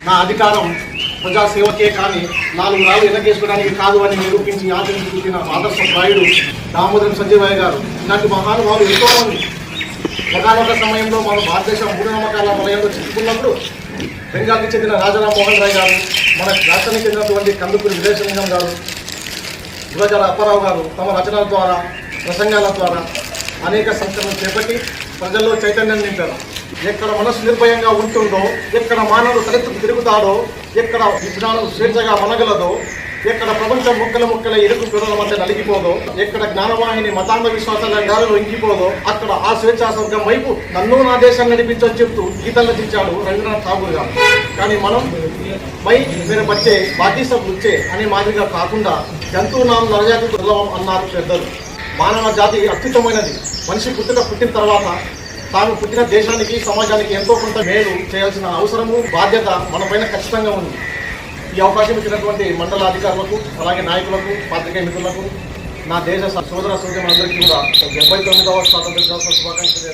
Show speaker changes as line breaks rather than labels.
నా అధికారం ప్రజాసేవకే కానీ 4 రాళ్ళు ఎనకేసుకోవడానికి కాదు అని నిరూపించి ఆచరించి చూపిన ఆదర్శప్రాయుడు దామోదరం సంజయ్ గారు. ఇలాంటి మహానుభావులు ఎంతోమంది. ఒకనొక సమయంలో మన భారతదేశం మూఢనమ్మకాల వలయంలో చిక్కుకున్నప్పుడు బెంగాల్కి చెందిన రాజారాం మోహన్ రాయ్ గారు, మన రాష్ట్రానికి చెందినటువంటి కందుకూరి విజయసింహం గారు, గురజాల అప్పారావు గారు తమ రచనల ద్వారా, ప్రసంగాల ద్వారా అనేక సంస్థలను చేపట్టి ప్రజల్లో చైతన్యం నింపారు. ఎక్కడ మనసు నిర్భయంగా ఉంటుందో, ఎక్కడ మానవుడు తలెత్తుకు తిరుగుతాడో, ఎక్కడ విజ్ఞానం స్వేచ్ఛగా మనగలదో, ఎక్కడ ప్రపంచం ముక్కల ఇరుకు పిల్లల మధ్య నలిగిపోదో, ఎక్కడ జ్ఞానవాహిని మతాంధ విశ్వాసాల గాలిలో ఇంకిపోదో, అక్కడ ఆ స్వేచ్ఛా స్వర్గం వైపు నన్ను నా దేశాన్ని నడిపించని చెప్తూ గీతలు రచించాడు రవీంద్రనాథ్ ఠాగూర్ గారు. కానీ మనం మై మీరు వచ్చే బాకీ సబ్ వచ్చే అనే మాదిరిగా కాకుండా జంతువు నామ నరజాతి దుర్లభం అన్నారు పెద్దలు. మానవ జాతి అత్యుత్తమైనది. మనిషి పుట్టిన తర్వాత తాను పుట్టిన దేశానికి, సమాజానికి ఎంతో కొంత మేలు చేయాల్సిన అవసరము, బాధ్యత మనపైన ఖచ్చితంగా ఉంది. ఈ అవకాశం ఇచ్చినటువంటి మండల అధికారులకు, అలాగే నాయకులకు, పాత్రికేయ మిత్రులకు, నా దేశ సోదర సోదరులందరికీ కూడా 79వ స్వాతంత్ర దినోత్సవ శుభాకాంక్షలు.